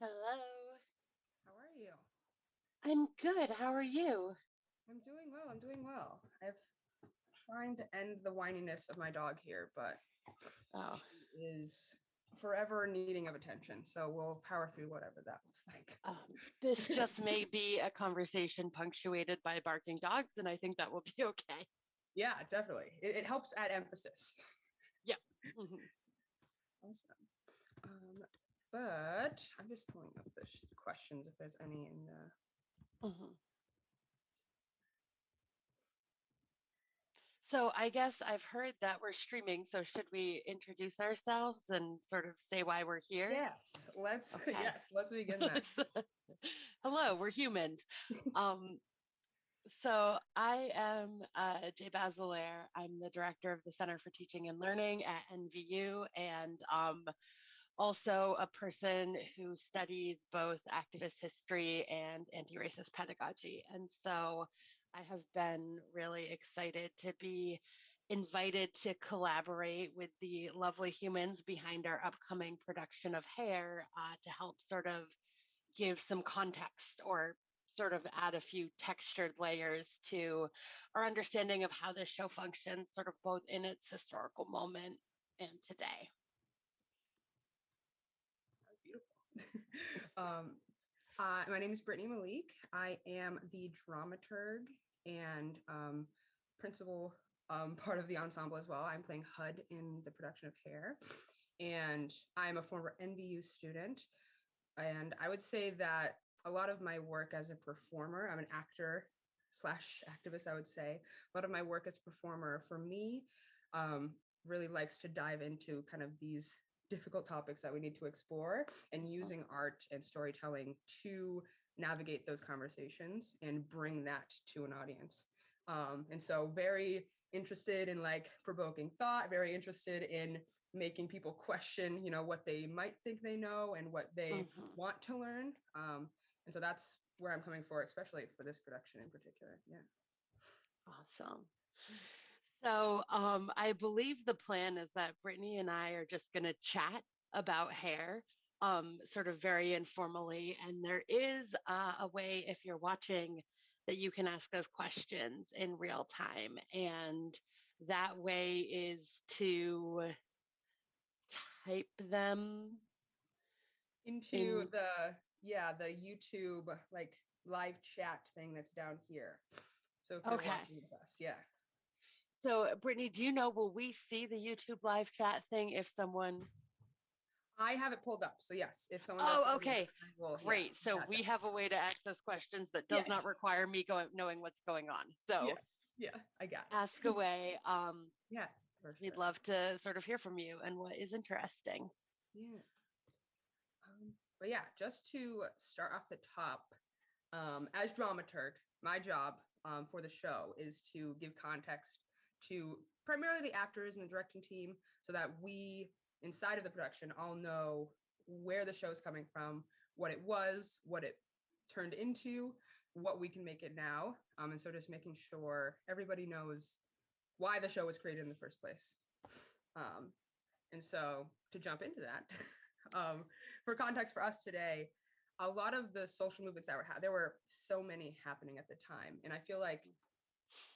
Hello. How are you? I'm good. How are you? I'm doing well. I'm doing well. I'm trying to end the whininess of my dog here, but Oh, she is forever needing of attention. So we'll power through whatever that looks this like. just may be a conversation punctuated by barking dogs, and I think that will be okay. Yeah, definitely. It helps add emphasis. Yeah. Mhm. Awesome. But I'm just pulling up the questions if there's any in the. Mhm. So I guess I've heard that we're streaming. So should we introduce ourselves and sort of say why we're here? Yes, let's Okay. let's begin that. Hello, we're humans. Um, so I am Jay Basiliere. I'm the director of the Center for Teaching and Learning at NVU, and also a person who studies both activist history and anti-racist pedagogy. And so I have been really excited to be invited to collaborate with the lovely humans behind our upcoming production of Hair to help sort of give some context or sort of add a few textured layers to our understanding of how this show functions, sort of both in its historical moment and today. Beautiful. um, my name is Brittany Malik. I am the dramaturg and principal part of the ensemble as well. I'm playing HUD in the production of Hair, and I'm a former NVU student. And I would say that a lot of my work as a performer, I'm an actor slash activist, I would say. A lot of my work as a performer for me um, really likes to dive into kind of these difficult topics that we need to explore and using art and storytelling to navigate those conversations and bring that to an audience. And so very interested in like provoking thought, very interested in making people question, what they might think they know and what they Mhm. want to learn. And so that's where I'm coming for, especially for this production in particular. Yeah. Awesome. So I believe the plan is that Brittany and I are just going to chat about hair, sort of very informally. And there is a way, if you're watching, that you can ask us questions in real time. And that way is to type them Into in. the YouTube like live chat thing that's down here. So if you're Okay. watching with us, yeah. So, Brittany, do you know, will we see the YouTube live chat thing if someone. I have it pulled up. So yes, if someone does Oh, come in, okay. I will, yeah, Great. So yeah, we have a way to access questions that does not yes, require me knowing what's going on. yeah, So yeah, I got ask it. away. Yeah, for We'd sure. love to sort of hear from you and what is interesting. Yeah. But yeah, just to start off the top, as dramaturg, my job for the show is to give context to primarily the actors and the directing team so that we inside of the production all know where the show is coming from, what it was, what it turned into, what we can make it now. And so just making sure everybody knows why the show was created in the first place. Um, and so to jump into that, for context for us today, a lot of the social movements that there were so many happening at the time. And I feel like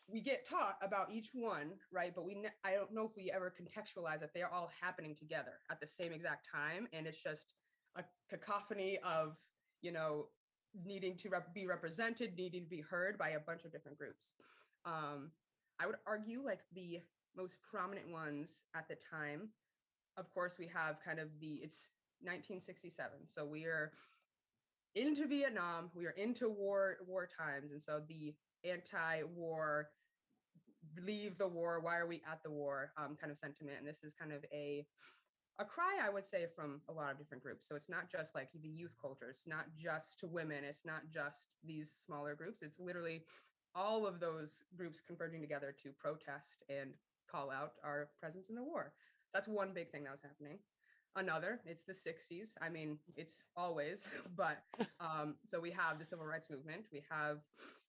we get taught about each one, right? But I don't know if we ever contextualize that they are all happening together at the same exact time. And it's just a cacophony of, you know, needing to be represented, needing to be heard by a bunch of different groups. Um, I would argue like the most prominent ones at the time, of course, we have kind of it's 1967. So we are into Vietnam, we are into war times. And so the anti-war, leave the war, why are we at the war kind of sentiment. And this is kind of a cry, I would say, from a lot of different groups. So it's not just like the youth culture, it's not just to women, it's not just these smaller groups, it's literally all of those groups converging together to protest and call out our presence in the war. So that's one big thing that was happening. Another, it's the 60s. I mean, it's always, but so we have the civil rights movement. We have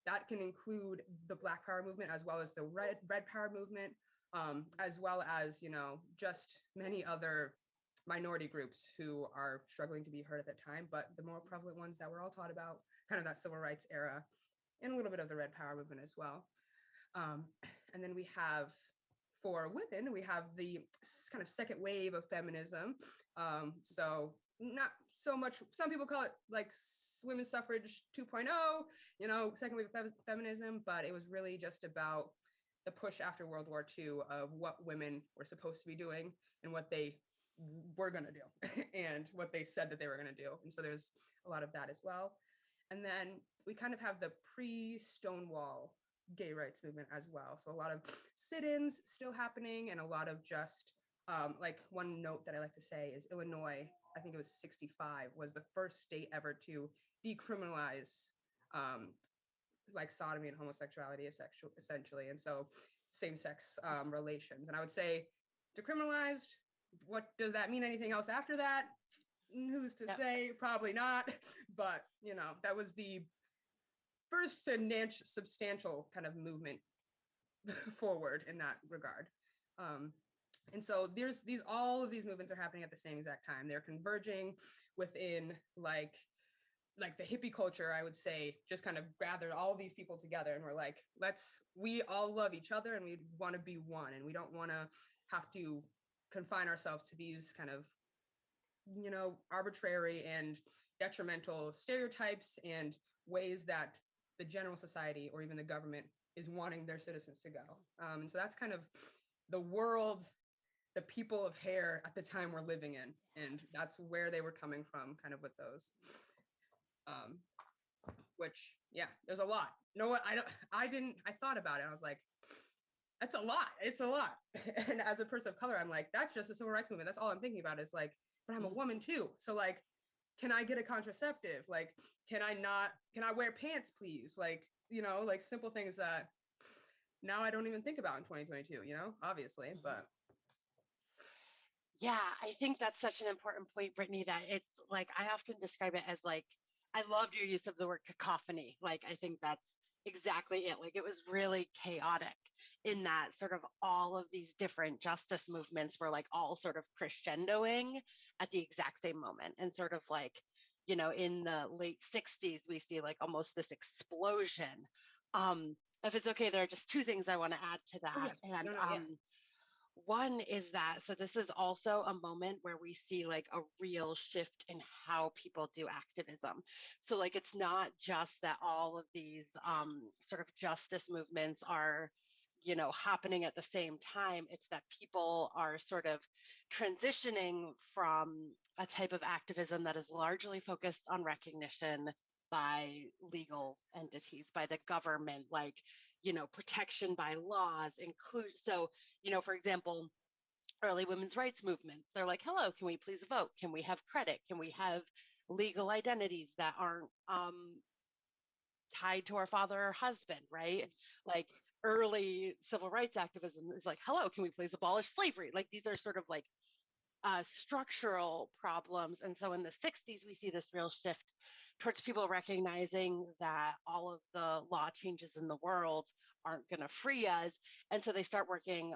that can include the Black Power movement as well as the Red Power movement, as well as, just many other minority groups who are struggling to be heard at that time, but the more prevalent ones that we're all taught about, kind of that civil rights era, and a little bit of the Red Power movement as well. And then we have, for women, we have the kind of second wave of feminism. So not so much, some people call it like women's suffrage 2.0, you know, second wave of feminism, but it was really just about the push after World War II of what women were supposed to be doing and what they were going to do and what they said that they were going to do. And so there's a lot of that as well. And then we kind of have the pre-Stonewall gay rights movement as well. So a lot of sit-ins still happening, and a lot of just like one note that I like to say is Illinois, I think it was 65, was the first state ever to decriminalize like sodomy and homosexuality essentially. And so same-sex relations. And I would say decriminalized, what does that mean? Anything else after that? Who's to say? Probably not. But, you know, that was the first substantial kind of movement forward in that regard. And so there's all of these movements are happening at the same exact time. They're converging within like the hippie culture, I would say, just kind of gathered all these people together, and we're like, we all love each other, and we want to be one, and we don't want to have to confine ourselves to these kind of, you know, arbitrary and detrimental stereotypes and ways that the general society or even the government is wanting their citizens to go. And so that's kind of the world, the people of hair at the time we're living in, and that's where they were coming from, kind of with those. Which, yeah, there's a lot. You know what? I thought about it. I was like, that's a lot. It's a lot. And as a person of color, I'm like, that's just the civil rights movement. That's all I'm thinking about is like, but I'm a woman too. So like, can I get a contraceptive? Like, can I wear pants, please? Like, you know, like simple things that now I don't even think about in 2022, you know, obviously, but. Yeah, I think that's such an important point, Brittany, that it's like, I often describe it as like, I loved your use of the word cacophony. Like, I think that's exactly it. Like, it was really chaotic in that sort of all of these different justice movements were like all sort of crescendoing at the exact same moment. And sort of like, you know, in the late 60s, we see like almost this explosion. If it's okay, there are just two things I want to add to that. And one is that, so this is also a moment where we see like a real shift in how people do activism. So like, it's not just that all of these sort of justice movements are, you know, happening at the same time. It's that people are sort of transitioning from a type of activism that is largely focused on recognition by legal entities, by the government, like, you know, protection by laws, include. So, you know, for example, early women's rights movements, they're like, hello, can we please vote? Can we have credit? Can we have legal identities that aren't tied to our father or husband, right? Like, early civil rights activism is like, hello, can we please abolish slavery? Like, these are sort of like structural problems. And so in the 60s, we see this real shift towards people recognizing that all of the law changes in the world aren't going to free us. And so they start working,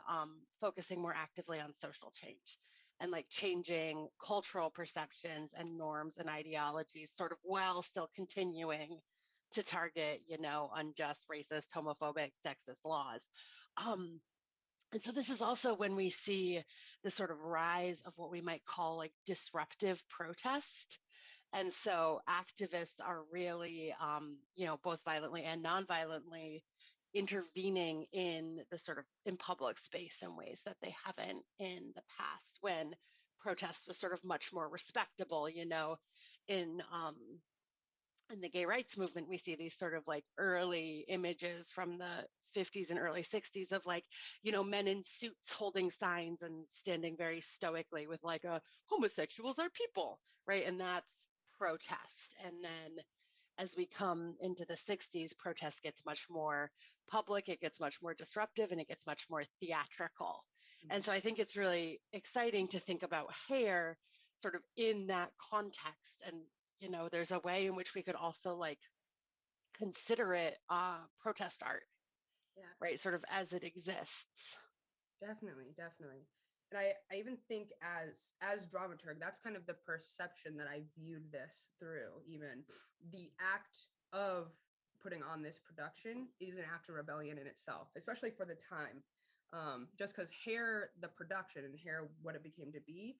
focusing more actively on social change and like changing cultural perceptions and norms and ideologies, sort of while still continuing to target, you know, unjust, racist, homophobic, sexist laws. And so this is also when we see the sort of rise of what we might call like disruptive protest. And so activists are really, you know, both violently and non-violently intervening in the sort of in public space in ways that they haven't in the past, when protest was sort of much more respectable. You know, in in the gay rights movement, we see these sort of like early images from the 50s and early 60s of like, you know, men in suits holding signs and standing very stoically with like a homosexuals are people, right? And that's protest. And then as we come into the 60s, protest gets much more public, it gets much more disruptive, and it gets much more theatrical. And so I think it's really exciting to think about hair sort of in that context. And, you know, there's a way in which we could also like consider it protest art, Yeah, right? Sort of as it exists. definitely. and I even think as dramaturg, that's kind of the perception that I viewed this through. Even the act of putting on this production is an act of rebellion in itself, especially for the time. Just because Hair, the production, and Hair, what it became to be,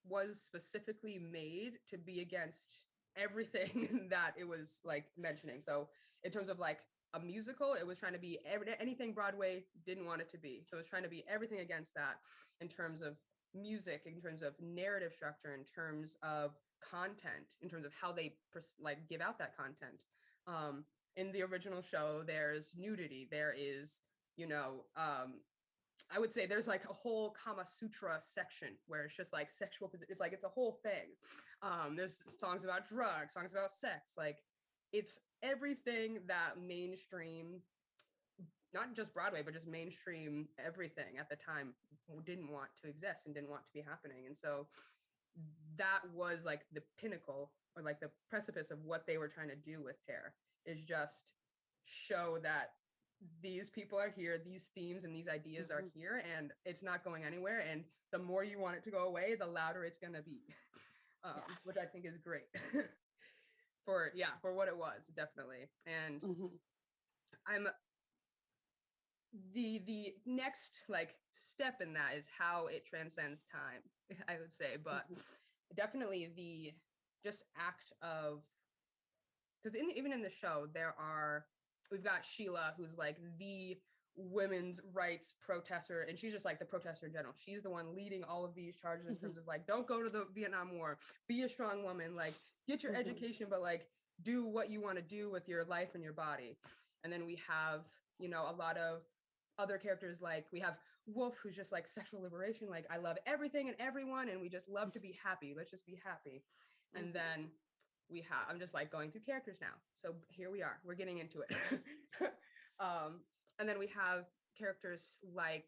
was specifically made to be against everything that it was like mentioning. So in terms of like a musical, it was trying to be anything Broadway didn't want it to be. So it's trying to be everything against that in terms of music, in terms of narrative structure, in terms of content, in terms of how they like give out that content. In the original show, there's nudity, there is, you know, I would say there's like a whole Kama Sutra section where it's just like sexual, it's like, it's a whole thing. There's songs about drugs, songs about sex, like it's everything that mainstream, not just Broadway, but just mainstream everything at the time didn't want to exist and didn't want to be happening. And so that was like the pinnacle or like the precipice of what they were trying to do with Hair, is just show that these people are here, these themes and these ideas are here, and it's not going anywhere. And the more you want it to go away, the louder it's going to be, which I think is great for what it was, definitely. And I'm the next like step in that is how it transcends time, I would say. But definitely the just act of, because even in the show we've got Sheila, who's like the women's rights protester, and she's just like the protester in general. She's the one leading all of these charges in terms of like, don't go to the Vietnam War, be a strong woman, like get your education, but like do what you want to do with your life and your body. And then we have, you know, a lot of other characters, like we have Wolf, who's just like sexual liberation, like I love everything and everyone, and we just love to be happy, let's just be happy. And then I'm just like going through characters now, so here we are, we're getting into it. And then we have characters like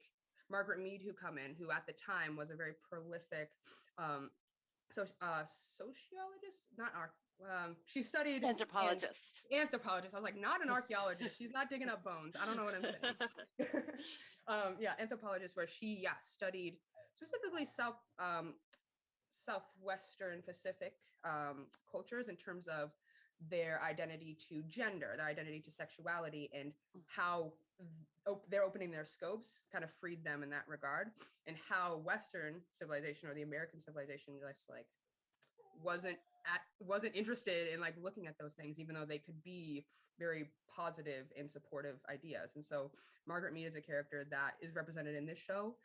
Margaret Mead, who come in, who at the time was a very prolific sociologist, not she studied anthropologist. Anthropologist. I was like, not an archaeologist. She's not digging up bones. I don't know what I'm saying. Anthropologist, where she studied specifically Southwestern Pacific cultures in terms of their identity to gender, their identity to sexuality, and how they're opening their scopes kind of freed them in that regard, and how Western civilization, or the American civilization, just like wasn't interested in like looking at those things, even though they could be very positive and supportive ideas. And so Margaret Mead is a character that is represented in this show,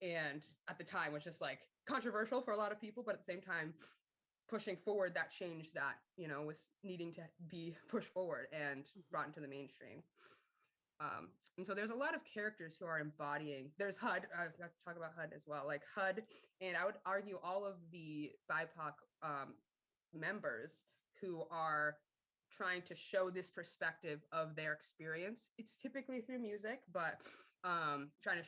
and at the time was just like controversial for a lot of people, but at the same time pushing forward that change that, you know, was needing to be pushed forward and brought into the mainstream. And so there's a lot of characters who are embodying, there's HUD, I have to talk about HUD as well, like HUD, and I would argue all of the BIPOC members who are trying to show this perspective of their experience. It's typically through music, but trying to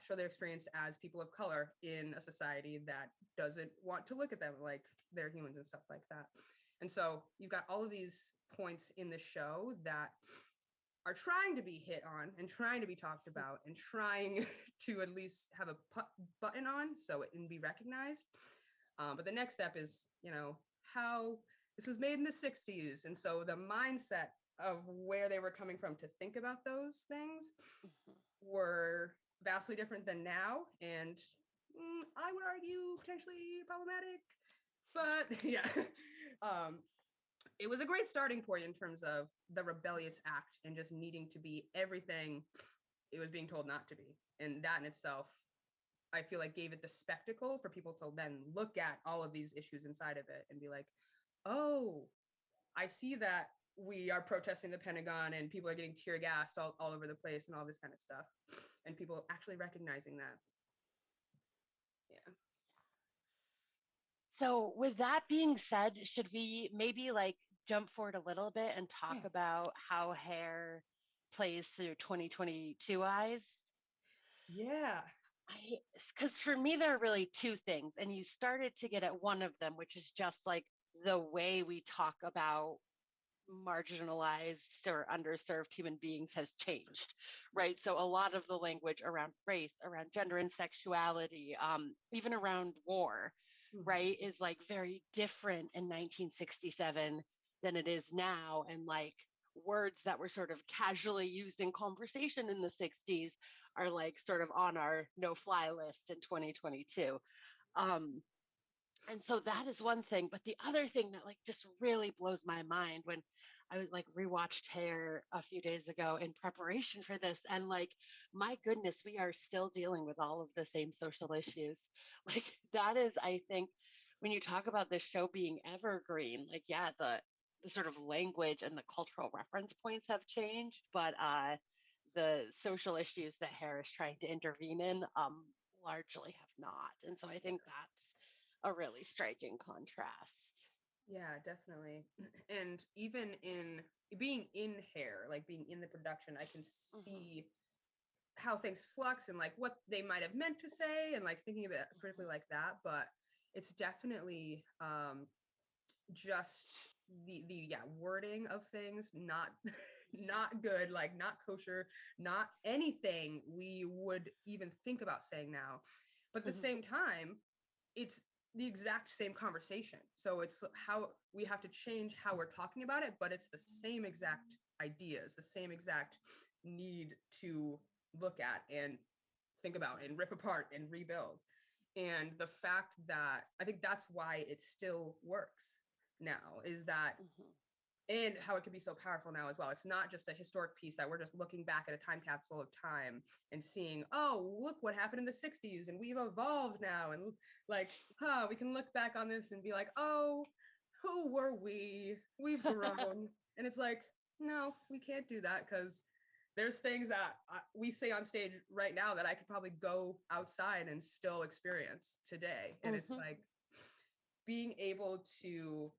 show their experience as people of color in a society that doesn't want to look at them like they're humans and stuff like that. And so you've got all of these points in the show that are trying to be hit on and trying to be talked about and trying to at least have a button on so it can be recognized. But the next step is, you know, how this was made in the 60s. And so the mindset of where they were coming from to think about those things were vastly different than now. And I would argue potentially problematic, but it was a great starting point in terms of the rebellious act and just needing to be everything it was being told not to be. And that in itself, I feel like gave it the spectacle for people to then look at all of these issues inside of it and be like, oh, I see that we are protesting the Pentagon and people are getting tear gassed all over the place and all this kind of stuff. And people actually recognizing that. Yeah. So with that being said, should we maybe like jump forward a little bit and talk about how Hair plays through 2022 eyes? Yeah. Because for me, there are really two things, and you started to get at one of them, which is just like the way we talk about marginalized or underserved human beings has changed, right? So a lot of the language around race, around gender and sexuality, even around war, right, is like very different in 1967 than it is now. And like words that were sort of casually used in conversation in the 60s are like sort of on our no fly list in 2022. Um, and so that is one thing. But the other thing that like just really blows my mind when I was like rewatched Hair a few days ago in preparation for this, and like, my goodness, we are still dealing with all of the same social issues. Like that is, I think, when you talk about this show being evergreen, like yeah, the sort of language and the cultural reference points have changed, but the social issues that Hair is trying to intervene in largely have not. And so I think that's a really striking contrast. Yeah, definitely. And even in being in Hair, like being in the production, I can Hmm. see how things flux and like what they might have meant to say and like thinking of it critically like that. But it's definitely just the yeah, wording of things not not good, like not kosher, not anything we would even think about saying now. But at the Hmm. same time, it's the exact same conversation. So it's how we have to change how we're talking about it, but it's the same exact ideas, the same exact need to look at and think about and rip apart and rebuild. And the fact that I think that's why it still works now is that, Hmm. and how it could be so powerful now as well. It's not just a historic piece that we're just looking back at a time capsule of time and seeing, oh, look what happened in the 60s and we've evolved now. And like, we can look back on this and be like, oh, who were we? We've grown. And it's like, no, we can't do that because there's things that we say on stage right now that I could probably go outside and still experience today. And it's Hmm. like being able to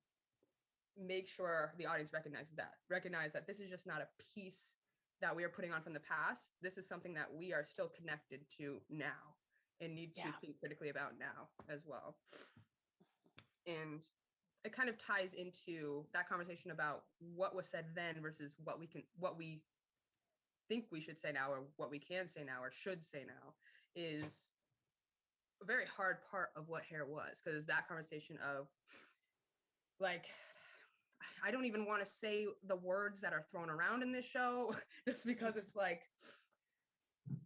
make sure the audience recognize that this is just not a piece that we are putting on from the past. This is something that we are still connected to now and need to Yeah. think critically about now as well. And it kind of ties into that conversation about what was said then versus what we think we should say now or what we can say now or should say now is a very hard part of what Hair was, because that conversation of like, I don't even want to say the words that are thrown around in this show just because it's like,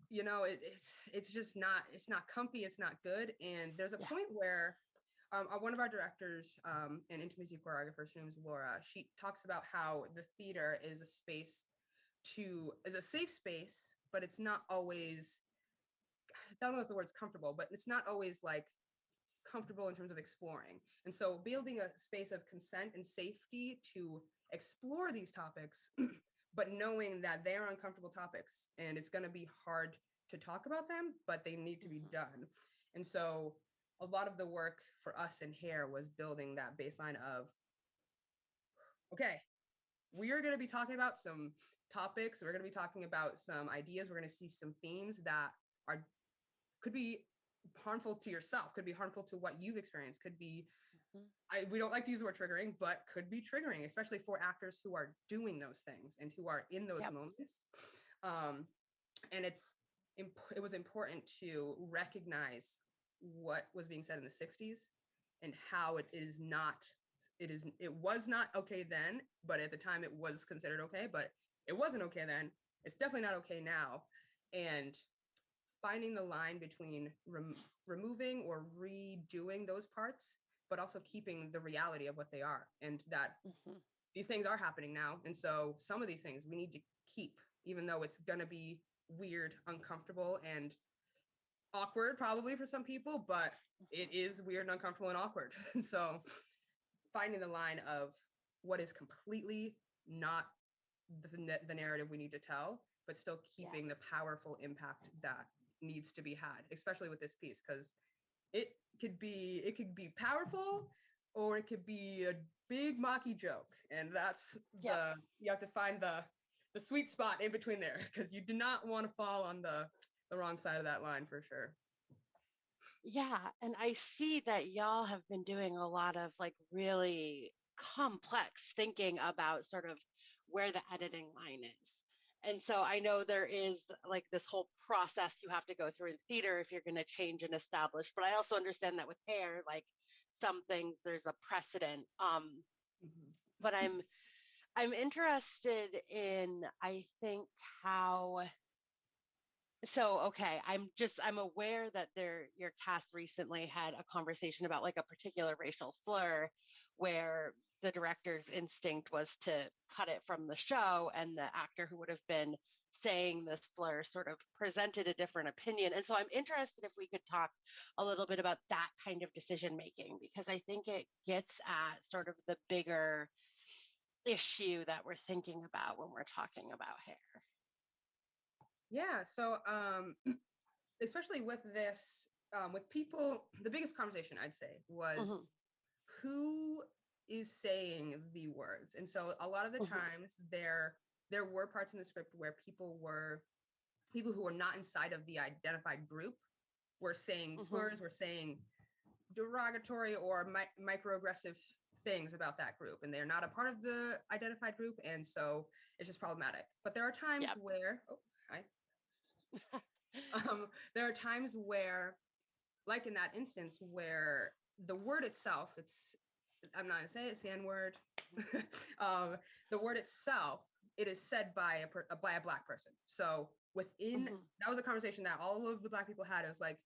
you know, it's just not, it's not comfy, it's not good. And there's a Yeah. point where one of our directors and intimacy choreographers, her name is Laura, she talks about how the theater is a space is a safe space, but it's not always, I don't know if the word's comfortable, but it's not always like comfortable in terms of exploring. And so building a space of consent and safety to explore these topics, but knowing that they're uncomfortable topics and it's going to be hard to talk about them, but they need to be Hmm. done. And so a lot of the work for us in Hair was building that baseline of, okay, we are going to be talking about some topics, we're going to be talking about some ideas, we're going to see some themes that are could be harmful to yourself, could be harmful to what you've experienced, could be, Hmm. we don't like to use the word triggering, but could be triggering, especially for actors who are doing those things and who are in those Yep. moments. Um, and it was important to recognize what was being said in the 60s and how it was not okay then, but at the time it was considered okay, but it wasn't okay then. It's definitely not okay now. And finding the line between removing or redoing those parts, but also keeping the reality of what they are, and that Hmm. these things are happening now. And so some of these things we need to keep, even though it's going to be weird, uncomfortable, and awkward probably for some people, but it is weird and uncomfortable and awkward. So finding the line of what is completely not the narrative we need to tell, but still Yeah. keeping the powerful impact that needs to be had, especially with this piece, because it could be powerful or it could be a big mocky joke. And that's Yep. you have to find the sweet spot in between there, because you do not want to fall on the wrong side of that line for sure. Yeah. And I see that y'all have been doing a lot of like really complex thinking about sort of where the editing line is. And so I know there is like this whole process you have to go through in theater if you're going to change and establish, but I also understand that with hair, like some things there's a precedent. But I'm interested in, I think, how, so okay, I'm aware that your cast recently had a conversation about like a particular racial slur where the director's instinct was to cut it from the show, and the actor who would have been saying the slur sort of presented a different opinion. And so I'm interested if we could talk a little bit about that kind of decision making, because I think it gets at sort of the bigger issue that we're thinking about when we're talking about hair. Yeah, so especially with this, with people, the biggest conversation I'd say was who is saying the words. And so a lot of the times there were parts in the script where people who were not inside of the identified group were saying slurs, were saying derogatory or microaggressive things about that group, and they're not a part of the identified group, and so it's just problematic. But there are times where there are times where, like in that instance, where the word itself, I'm not gonna say it's the N-word. The word itself, it is said by a Black person. So within that was a conversation that all of the Black people had. It was like,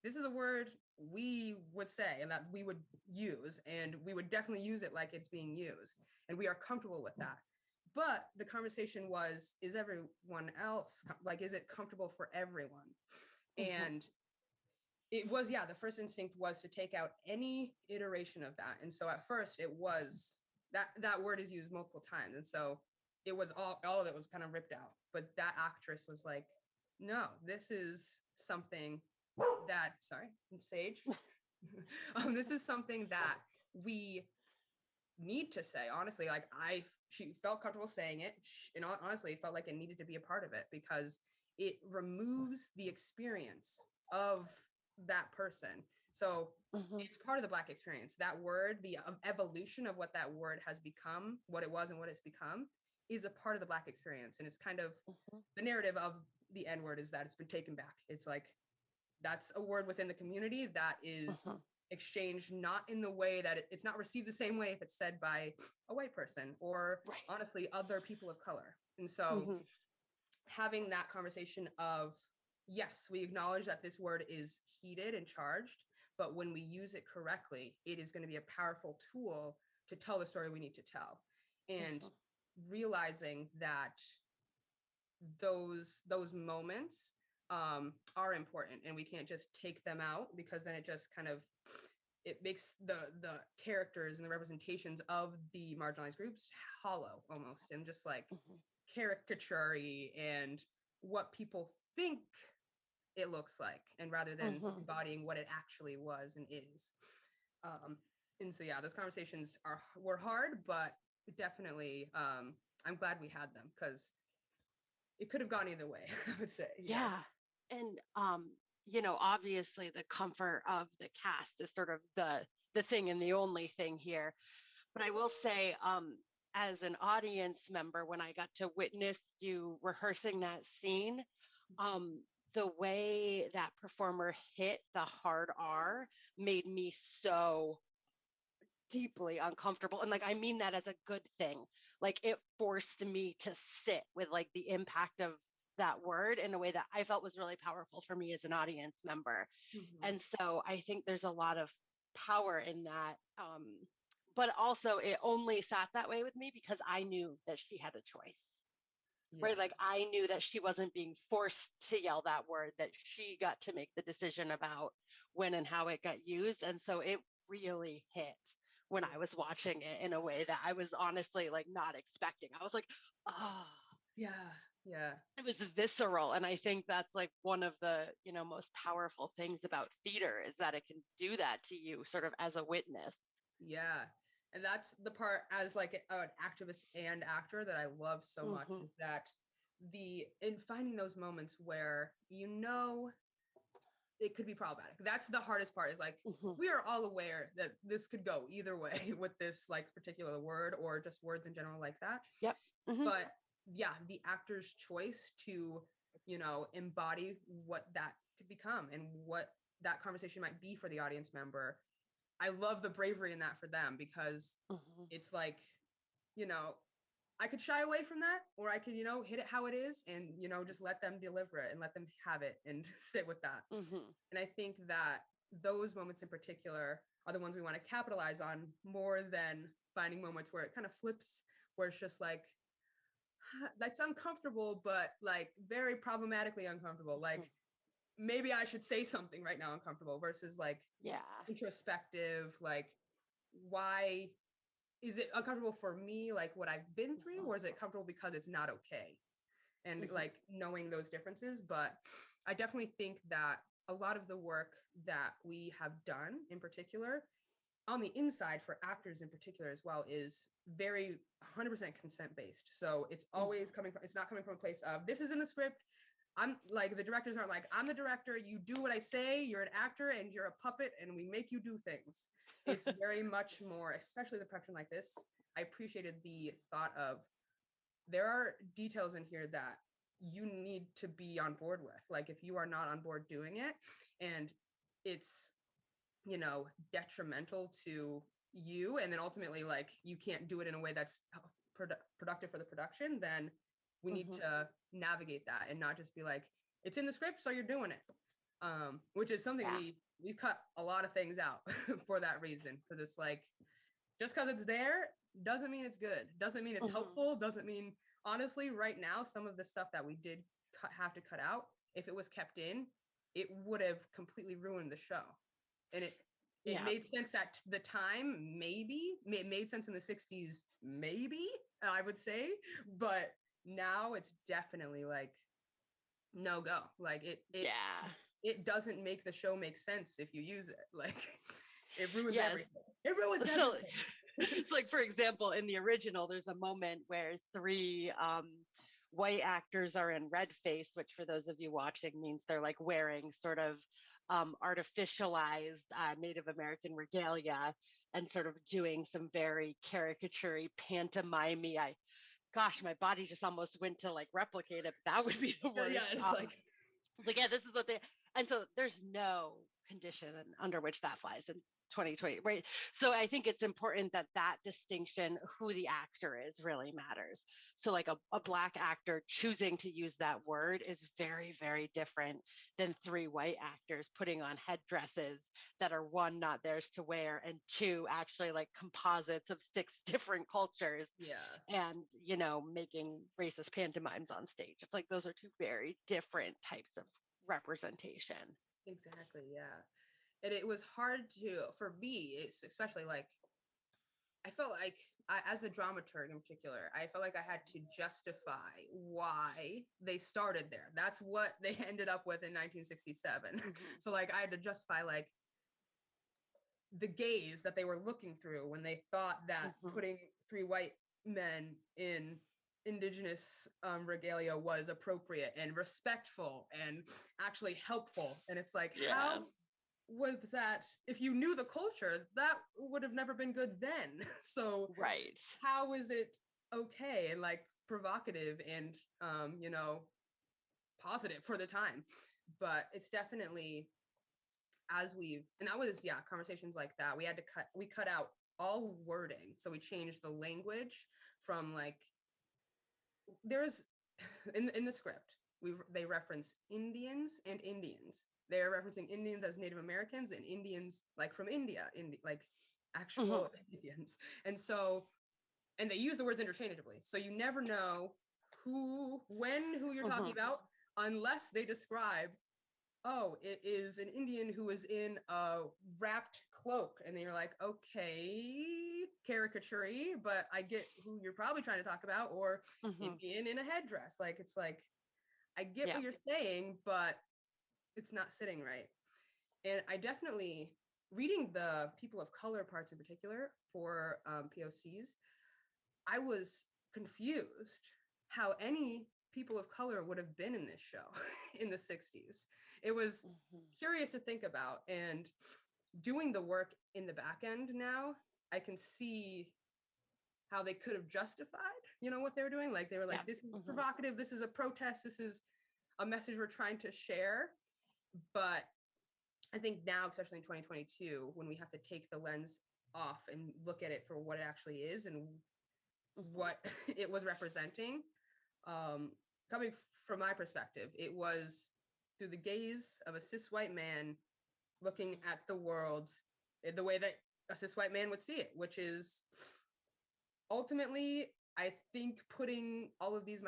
this is a word we would say and that we would use, and we would definitely use it like it's being used, and we are comfortable with that. But the conversation was, is everyone else, like, is it comfortable for everyone? And it was, the first instinct was to take out any iteration of that. And so at first it was, that word is used multiple times. And so it was all of it was kind of ripped out. But that actress was like, no, this is something that, sorry, Sage. This is something that we need to say, honestly. Like, she felt comfortable saying it, and honestly, it felt like it needed to be a part of it, because it removes the experience of that person. So it's part of the Black experience. That word, the evolution of what that word has become, what it was and what it's become, is a part of the Black experience. And it's kind of the narrative of the N-word is that it's been taken back. It's like, that's a word within the community that is exchanged, not in the way that it's not received the same way if it's said by a white person or honestly other people of color. And so having that conversation of, yes, we acknowledge that this word is heated and charged, but when we use it correctly, it is going to be a powerful tool to tell the story we need to tell. And realizing that those moments are important, and we can't just take them out, because then it just kind of, it makes the characters and the representations of the marginalized groups hollow almost, and just like caricature-y, and what people think it looks like, and rather than embodying what it actually was and is. And so those conversations were hard, but definitely I'm glad we had them, because it could have gone either way, I would say. And obviously the comfort of the cast is sort of the thing and the only thing here. But I will say, as an audience member, when I got to witness you rehearsing that scene, the way that performer hit the hard R made me so deeply uncomfortable. And like, I mean that as a good thing. Like, it forced me to sit with like the impact of that word in a way that I felt was really powerful for me as an audience member. And so I think there's a lot of power in that. But also it only sat that way with me because I knew that she had a choice. Right? Like, I knew that she wasn't being forced to yell that word, that she got to make the decision about when and how it got used. And so it really hit when I was watching it in a way that I was honestly like not expecting. I was like, oh, it was visceral. And I think that's like one of the, most powerful things about theater, is that it can do that to you sort of as a witness. And that's the part, as like an activist and actor, that I love so much, is that in finding those moments where, it could be problematic. That's the hardest part, is like, Mhm. we are all aware that this could go either way with this like particular word, or just words in general like that. Yep. Mhm. But yeah, the actor's choice to, embody what that could become and what that conversation might be for the audience member. I love the bravery in that for them, because Mhm. it's like, you know, I could shy away from that, or I could, hit it how it is and, just let them deliver it and let them have it and sit with that. Mhm. And I think that those moments in particular are the ones we want to capitalize on, more than finding moments where it kind of flips, where it's just like, that's uncomfortable, but like very problematically uncomfortable. Like, Mhm. maybe I should say something right now uncomfortable, versus like Yeah. introspective, like, why is it uncomfortable for me, like what I've been through, Mhm. or is it comfortable because it's not okay? And Mhm. like knowing those differences. But I definitely think that a lot of the work that we have done in particular on the inside for actors in particular as well is very 100% consent based. So it's always Mhm. coming from, it's not coming from a place of, this is in the script, I'm like, the directors aren't like, I'm the director, you do what I say, you're an actor and you're a puppet and we make you do things. It's very much more, especially the production like this. I appreciated the thought of, there are details in here that you need to be on board with. Like, if you are not on board doing it and it's, detrimental to you, and then ultimately like you can't do it in a way that's productive for the production, then we need Mhm. to navigate that and not just be like, it's in the script, so you're doing it. Which is something Yeah. we cut a lot of things out for that reason, because it's like, just because it's there doesn't mean it's good, doesn't mean it's Mhm. helpful, doesn't mean, honestly, right now, some of the stuff that we did have to cut out, if it was kept in, it would have completely ruined the show. And it Yeah. made sense at the time, maybe it made sense in the 60s, maybe, I would say, but now it's definitely like, no go. Like, Yeah. it doesn't make the show make sense if you use it. Like, it ruins Yes. everything. It ruins So everything. it's like, for example, in the original, there's a moment where three white actors are in red face, which for those of you watching means they're like wearing sort of artificialized Native American regalia and sort of doing some very caricature pantomime. Gosh, my body just almost went to like replicate it. But that would be the Yeah, worst. it's like, It's like, yeah, this is what they, and so there's no condition under which that flies in 2020, right? So I think it's important that that distinction, who the actor is, really matters. So like a black actor choosing to use that word is very, very different than three white actors putting on headdresses that are, one, not theirs to wear, and two, actually like composites of six different cultures yeah, and making racist pantomimes on stage. It's like those are two very different types of representation. exactly, yeah. And it was hard to, for me, especially like, I felt like, as a dramaturg in particular, I felt like I had to justify why they started there. That's what they ended up with in 1967. Mhm. So like, I had to justify like the gaze that they were looking through when they thought that Mhm. putting three white men in indigenous regalia was appropriate and respectful and actually helpful. And it's like, Yeah. how was that? If you knew the culture, that would have never been good then. So Right. how is it okay and like provocative and positive for the time? But it's definitely, as we've, and that was, yeah, conversations like that, we cut out all wording. So we changed the language from like, there's in the script, they reference Indians and Indians. They're referencing Indians as Native Americans and Indians like from India, like Mhm. actual Indians. And so, and they use the words interchangeably. So you never know who you're talking Mhm. about, unless they describe, oh, it is an Indian who is in a wrapped cloak. And then you're like, okay, caricature, but I get who you're probably trying to talk about, or Mhm. Indian in a headdress. Like, it's like, I get Yeah. what you're saying, but it's not sitting right. And I definitely, reading the people of color parts in particular for POCs, I was confused how any people of color would have been in this show in the 60s. It was curious to think about, and doing the work in the back end now, I can see how they could have justified, what they were doing. Like they were like, this is provocative, this is a protest, this is a message we're trying to share. But I think now, especially in 2022, when we have to take the lens off and look at it for what it actually is and what it was representing, coming from my perspective, it was through the gaze of a cis white man looking at the world the way that a cis white man would see it, which is ultimately, I think, putting all of these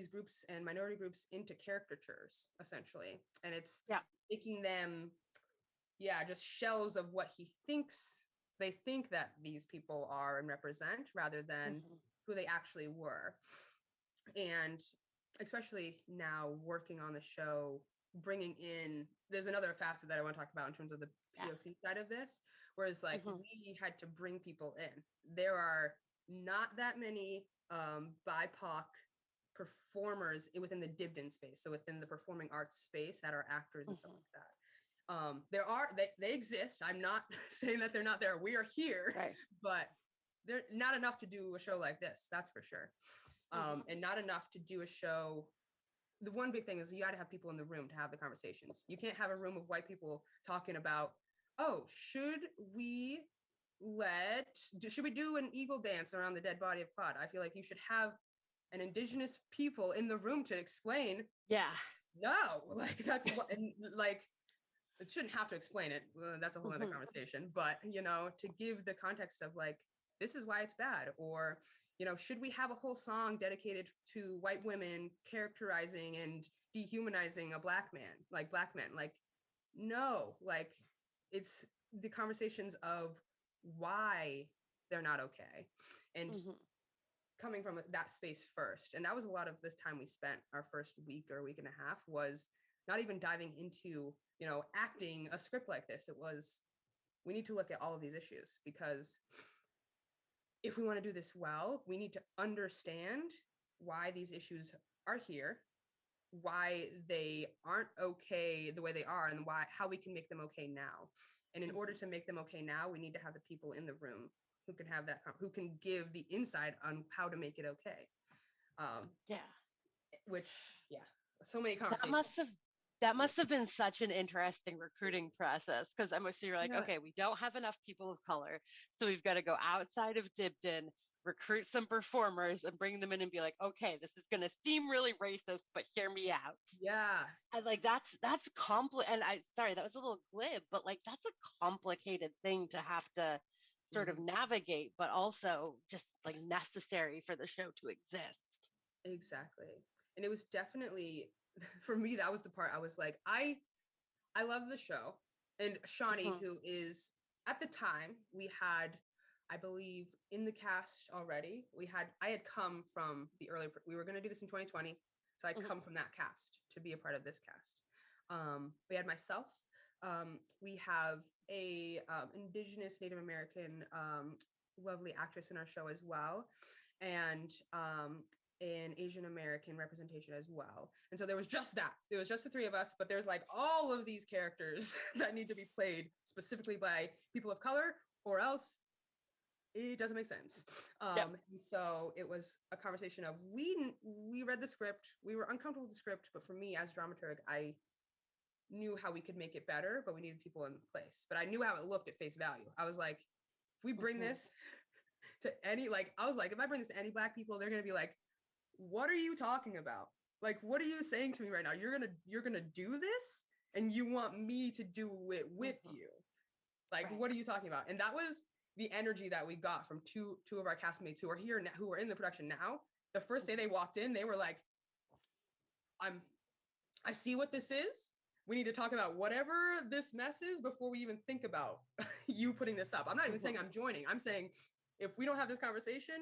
groups and minority groups into caricatures, essentially. And it's making them, just shells of what they think that these people are and represent, rather than who they actually were. And especially now working on the show, bringing in, there's another facet that I want to talk about in terms of the POC side of this, whereas like we had to bring people in. There are not that many BIPOC performers within the Dibden space, so within the performing arts space, that are actors and stuff like that. They exist. I'm not saying that they're not there. We are here, but they're not enough to do a show like this, that's for sure. And not enough to do a show. The one big thing is you got to have people in the room to have the conversations. You can't have a room of white people talking about, oh, should we do an eagle dance around the dead body of Claude? I feel like you should have an indigenous people in the room to explain. No, like that's what, and like, it shouldn't have to explain it. That's a whole other conversation. But, to give the context of like, this is why it's bad. Or, should we have a whole song dedicated to white women characterizing and dehumanizing a black man? Like, no, like it's the conversations of why they're not okay. And coming from that space first. And that was a lot of this time we spent, our first week or week and a half, was not even diving into, acting a script like this. It was, we need to look at all of these issues, because if we want to do this well, we need to understand why these issues are here, why they aren't okay the way they are, and how we can make them okay now. And in order to make them okay now, we need to have the people in the room who can have who can give the insight on how to make it okay. Which, so many conversations. That must have been such an interesting recruiting process, because I'm assuming you're like, okay, we don't have enough people of color, so we've got to go outside of Dibden, recruit some performers and bring them in and be like, okay, this is going to seem really racist, but hear me out. And like, that's and sorry, that was a little glib, but like, that's a complicated thing to have to sort of navigate, but also just like necessary for the show to exist. Exactly. And it was definitely, for me, that was the part I was like, I love the show. And Shawnee, who is, at the time, we had, I believe, in the cast already, I had come from the early, we were going to do this in 2020. So I come from that cast to be a part of this cast. We had myself. We have a Indigenous Native American lovely actress in our show as well. And an Asian American representation as well. And so there was just that. There was just the three of us, but there's like all of these characters that need to be played specifically by people of color, or else it doesn't make sense. And so it was a conversation of, we read the script, we were uncomfortable with the script, but for me as dramaturg, I knew how we could make it better, but we needed people in place. But I knew how it looked at face value. I was like, if we bring this to any, like, I was like, if I bring this to any Black people, they're going to be like, what are you talking about? Like, what are you saying to me right now? You're gonna do this, and you want me to do it with you? Like, what are you talking about? And that was the energy that we got from two of our castmates who are here now, who are in the production now. The first day they walked in, they were like, I see what this is. We need to talk about whatever this mess is before we even think about you putting this up. I'm not even saying I'm joining. I'm saying, if we don't have this conversation,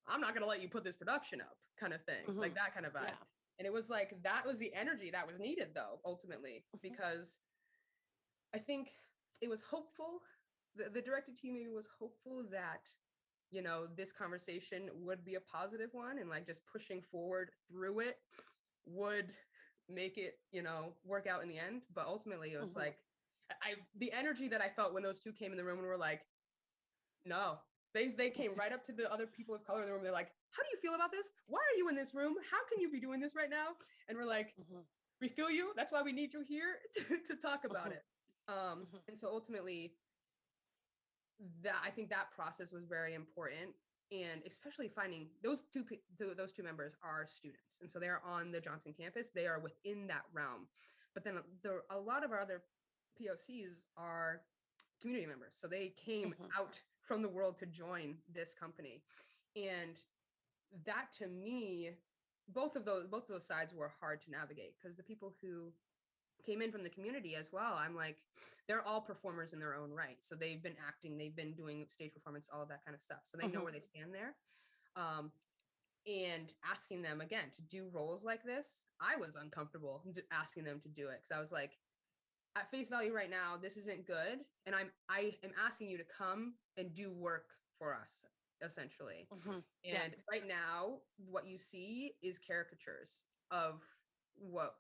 I'm not going to let you put this production up, kind of thing, like that kind of vibe. And it was like, that was the energy that was needed, though, ultimately, because I think it was hopeful. The directed team maybe was hopeful that, this conversation would be a positive one, and like just pushing forward through it. would make it, work out in the end. But ultimately it was like, the energy that I felt when those two came in the room and were like, no, they came right up to the other people of color in the room. They're like, how do you feel about this? Why are you in this room? How can you be doing this right now? And we're like, we feel you. That's why we need you here to talk about it. And so ultimately, I think that process was very important, and especially finding those two members are students, and so they're on the Johnson campus. They are within that realm, but then a lot of our other POCs are community members, so they came out from the world to join this company, and that to me, both of those sides were hard to navigate, because the people who came in from the community as well, I'm like, they're all performers in their own right. So they've been acting, they've been doing stage performance, all of that kind of stuff. So they know where they stand there. And asking them again to do roles like this, I was uncomfortable asking them to do it, because I was like, at face value right now, this isn't good. And I am asking you to come and do work for us, essentially. And right now, what you see is caricatures of what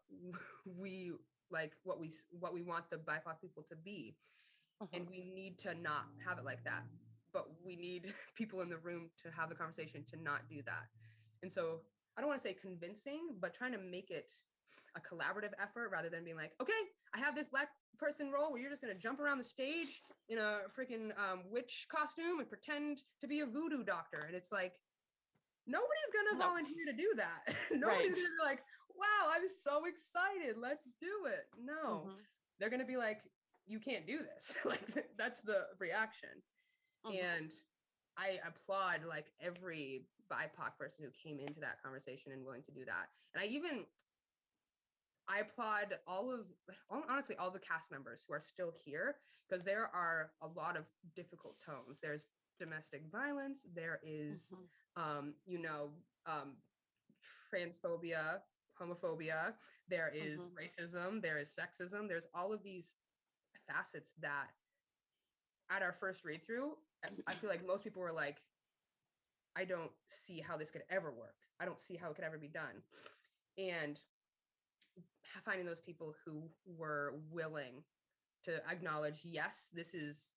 we like, what we want the BIPOC people to be. And we need to not have it like that. But we need people in the room to have the conversation to not do that. And so I don't want to say convincing, but trying to make it a collaborative effort, rather than being like, okay, I have this Black person role where you're just going to jump around the stage in a freaking witch costume and pretend to be a voodoo doctor. And it's like, nobody's going to volunteer to do that. Nobody's going to be like, wow, I'm so excited, let's do it. No, they're going to be like, you can't do this. Like, that's the reaction. And I applaud like every BIPOC person who came into that conversation and willing to do that. And I applaud honestly, all the cast members who are still here, because there are a lot of difficult tones. There's domestic violence. There is, transphobia, homophobia. There is racism. There is sexism. There's all of these facets that at our first read through, I feel like most people were like, I don't see how this could ever work. I don't see how it could ever be done. And finding those people who were willing to acknowledge, yes, this is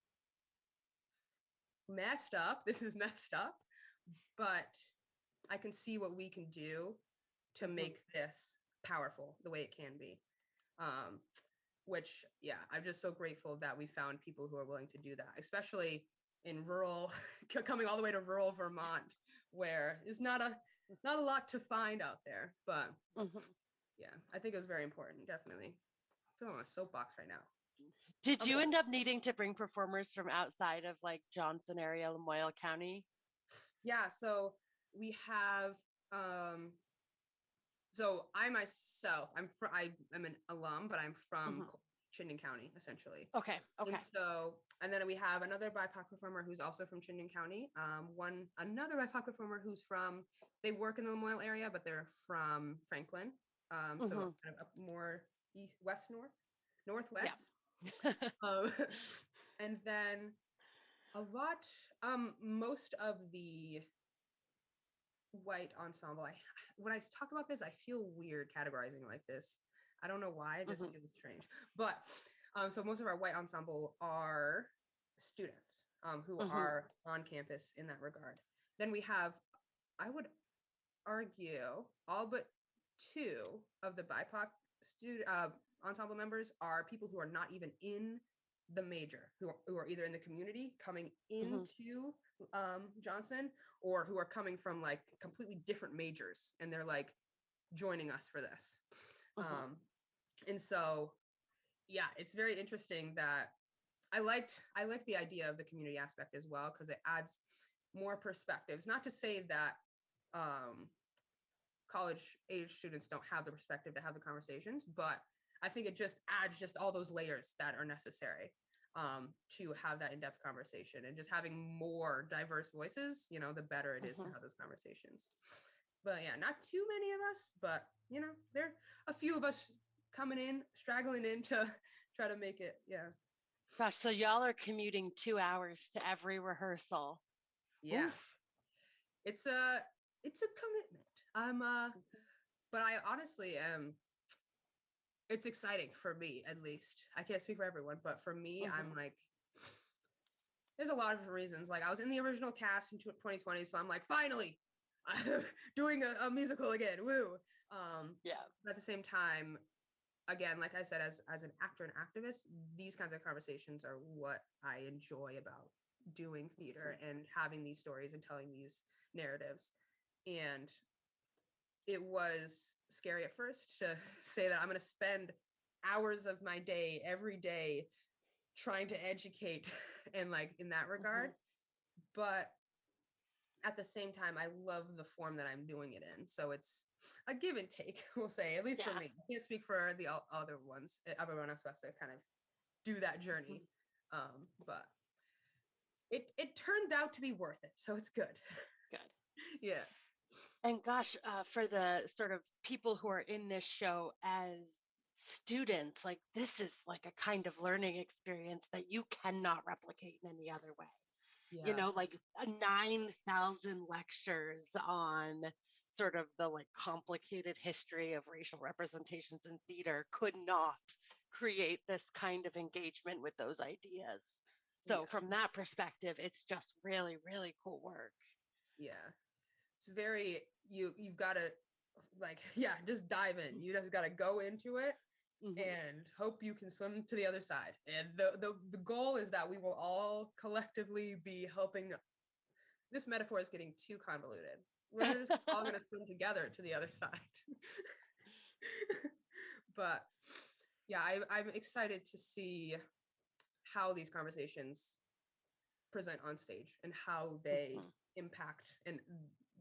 messed up, but I can see what we can do to make this powerful the way it can be. Which, yeah, I'm just so grateful that we found people who are willing to do that, especially in rural, coming all the way to rural Vermont, where there's not a lot to find out there. But yeah, I think it was very important, definitely. I feel on a soapbox right now. Did you end up needing to bring performers from outside of like Johnson area, Lamoille County? Yeah, so we have, so I myself, I'm an alum, but I'm from Chittenden County, essentially. Okay. And then we have another BIPOC performer who's also from Chittenden County. Another BIPOC performer who's they work in the Lamoille area, but they're from Franklin. So kind of up more northwest. Yeah. And then a lot, most of the white ensemble, when I talk about this, I feel weird categorizing like this. I don't know why, it just feels strange. But so most of our white ensemble are students who are on campus in that regard. Then we have, I would argue, all but two of the BIPOC ensemble members are people who are not even in the major, who are either in the community coming into Johnson, or who are coming from like completely different majors, and they're like joining us for this. And so, yeah, it's very interesting that I liked the idea of the community aspect as well, because it adds more perspectives. Not to say that college age students don't have the perspective to have the conversations, but I think it just adds just all those layers that are necessary to have that in-depth conversation, and just having more diverse voices, the better it is to have those conversations. But yeah, not too many of us, but there are a few of us straggling in to try to make it. Yeah. Gosh, so y'all are commuting 2 hours to every rehearsal. Yeah. Oof. It's a commitment. but I honestly am, it's exciting for me, at least. I can't speak for everyone, but for me, I'm like, there's a lot of reasons. Like I was in the original cast in 2020, so I'm like, finally, I'm doing a musical again. Woo. Yeah. But at the same time, again, like I said, as an actor and activist, these kinds of conversations are what I enjoy about doing theater and having these stories and telling these narratives. And it was scary at first to say that I'm going to spend hours of my day every day trying to educate and like in that regard. But at the same time, I love the form that I'm doing it in. So it's a give and take, we'll say, at least for me. I can't speak for the other ones. Everyone else has to kind of do that journey. But it turned out to be worth it. So it's good. Good. Yeah. And gosh, for the sort of people who are in this show as students, like this is like a kind of learning experience that you cannot replicate in any other way. You know, like 9,000 lectures on sort of the like complicated history of racial representations in theater could not create this kind of engagement with those ideas. So from that perspective, it's just really, really cool work. Yeah. It's very, you've got to like, just dive in. You just got to go into it and hope you can swim to the other side. And the goal is that we will all collectively be helping. This metaphor is getting too convoluted. We're just all going to swim together to the other side. But yeah, I'm excited to see how these conversations present on stage and how they impact and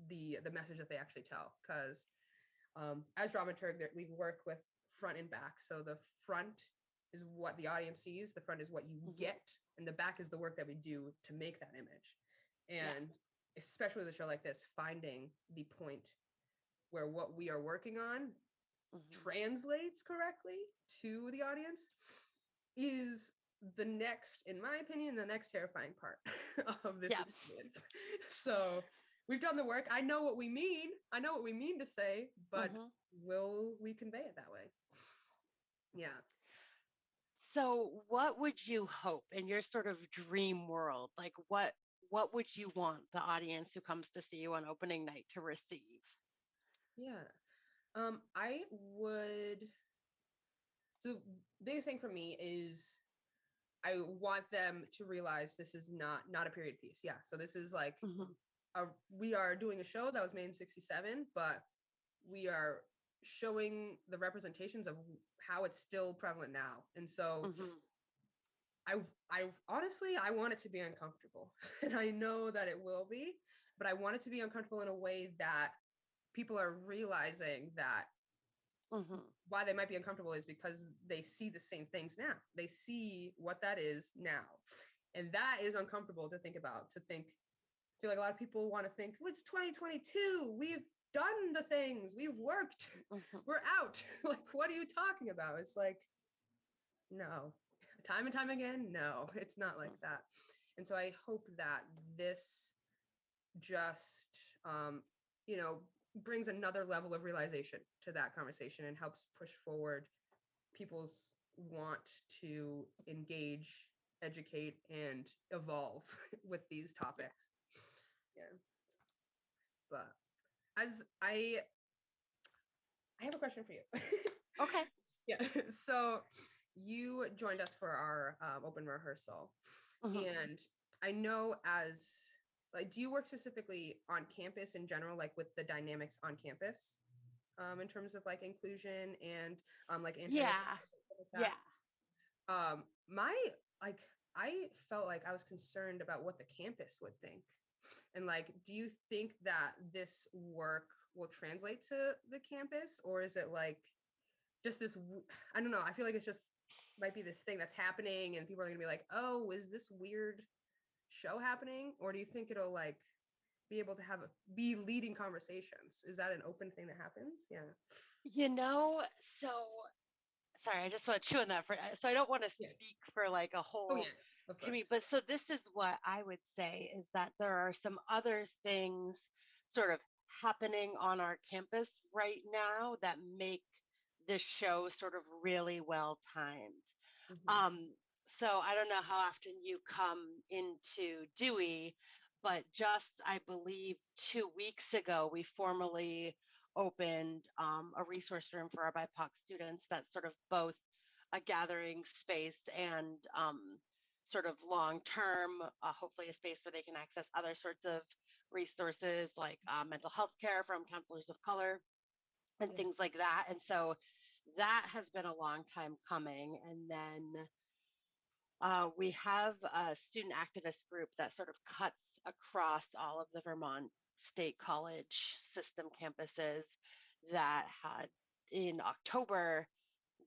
the message that they actually tell. Because as dramaturg, we work with front and back. So the front is what the audience sees, the front is what you get, and the back is the work that we do to make that image. And especially with a show like this, finding the point where what we are working on translates correctly to the audience is the next, in my opinion, the next terrifying part of this experience. So we've done the work. I know what we mean. I know what we mean to say, but will we convey it that way? Yeah. So what would you hope in your sort of dream world? Like what would you want the audience who comes to see you on opening night to receive? Yeah. I would, so biggest thing for me is I want them to realize this is not a period piece. Yeah. So this is like we are doing a show that was made in 1967, but we are showing the representations of how it's still prevalent now. And so I honestly, I want it to be uncomfortable. And I know that it will be, but I want it to be uncomfortable in a way that people are realizing that why they might be uncomfortable is because they see the same things now. They see what that is now. And that is uncomfortable to think about, I feel like a lot of people want to think, well, it's 2022. We've done the things. We've worked. We're out. Like, what are you talking about? It's like, no. Time and time again, no, it's not like that. And so I hope that this just, brings another level of realization to that conversation and helps push forward people's want to engage, educate, and evolve with these topics. Yeah. But as I have a question for you. Okay. Yeah. So you joined us for our open rehearsal. And I know do you work specifically on campus in general, like with the dynamics on campus in terms of like inclusion and like I felt like I was concerned about what the campus would think. And like, do you think that this work will translate to the campus, or is it like just this, I don't know, I feel like it's just might be this thing that's happening and people are gonna be like, oh, is this weird show happening? Or do you think it'll like be able to be leading conversations? Is that an open thing that happens? Yeah. So sorry, I just want to chew on that so I don't want to speak for like a whole community, but so this is what I would say is that there are some other things sort of happening on our campus right now that make this show sort of really well timed. Mhm. Um, so I don't know how often you come into Dewey, but just I believe 2 weeks ago, we formally opened a resource room for our BIPOC students that's sort of both a gathering space and sort of long term, hopefully a space where they can access other sorts of resources like mental health care from counselors of color and Yeah. things like that. And so that has been a long time coming. And then we have a student activist group that sort of cuts across all of the Vermont State College system campuses that had in October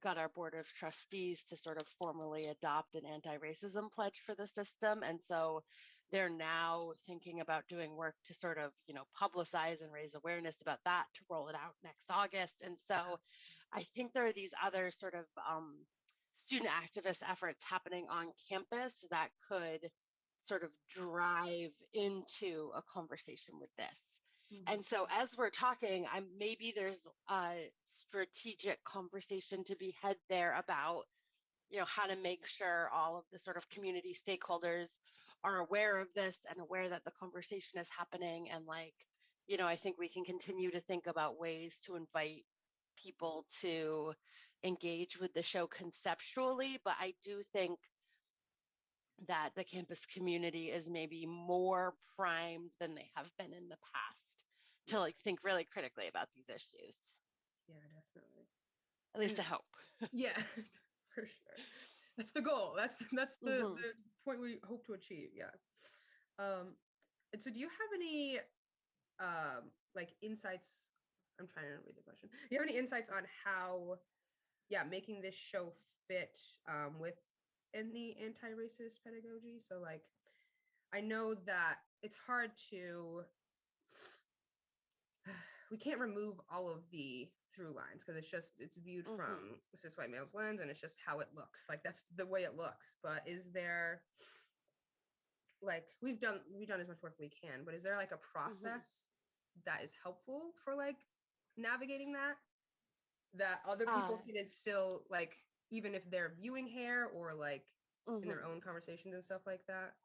got our board of trustees to sort of formally adopt an anti-racism pledge for the system. And so they're now thinking about doing work to sort of, publicize and raise awareness about that to roll it out next August. And so I think there are these other sort of student activist efforts happening on campus that could sort of drive into a conversation with this. Mhm. And so as we're talking, maybe there's a strategic conversation to be had there about, how to make sure all of the sort of community stakeholders are aware of this and aware that the conversation is happening. And like, I think we can continue to think about ways to invite people to engage with the show conceptually, but I do think that the campus community is maybe more primed than they have been in the past to Yeah. like think really critically about these issues. Yeah, definitely. At least And I hope. yeah, for sure. That's the goal. That's the Hmm. point we hope to achieve. Yeah. Um, and so do you have any like insights? I'm trying to read the question. Do you have any insights on how, yeah, making this show fit with any anti-racist pedagogy? So like, I know that it's hard to we can't remove all of the through lines because it's viewed Hmm. from the cis white male's lens and it's just how it looks. Like that's the way it looks. But is there like we've done as much work we can, but is there like a Hmm. process that is helpful for like navigating that other people Uh, can still like even if they're viewing hair or like in their hmm. own conversations and stuff like that?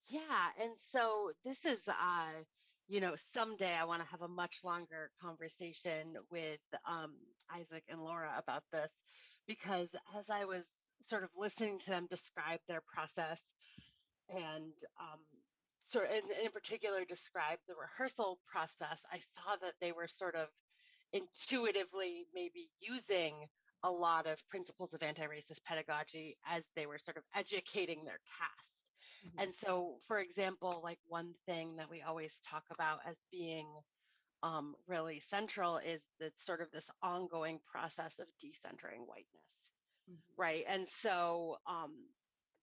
Yeah, and so this is someday I want to have a much longer conversation with Isaac and Laura about this because as I was sort of listening to them describe their process and sort and in particular describe the rehearsal process, I saw that they were sort of intuitively maybe using a lot of principles of anti-racist pedagogy as they were sort of educating their cast. Mhm. And so, for example, like one thing that we always talk about as being really central is that sort of this ongoing process of decentering whiteness, Mhm. right? And so,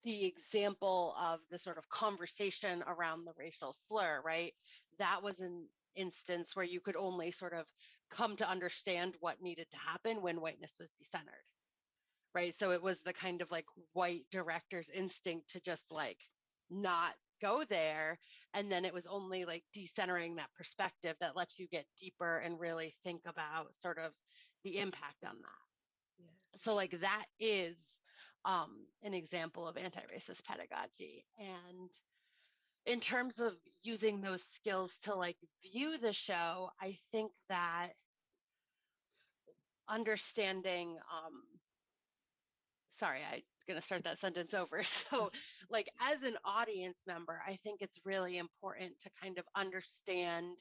the example of the sort of conversation around the racial slur, right? That was an instance where you could only sort of come to understand what needed to happen when whiteness was decentered, right? So it was the kind of like white director's instinct to just like not go there. And then it was only like decentering that perspective that lets you get deeper and really think about sort of the impact on that. Yeah. So like that is an example of anti-racist pedagogy. And in terms of using those skills to like view the show, I think that understanding sorry, I'm going to start that sentence over. So, like, as an audience member, I think it's really important to kind of understand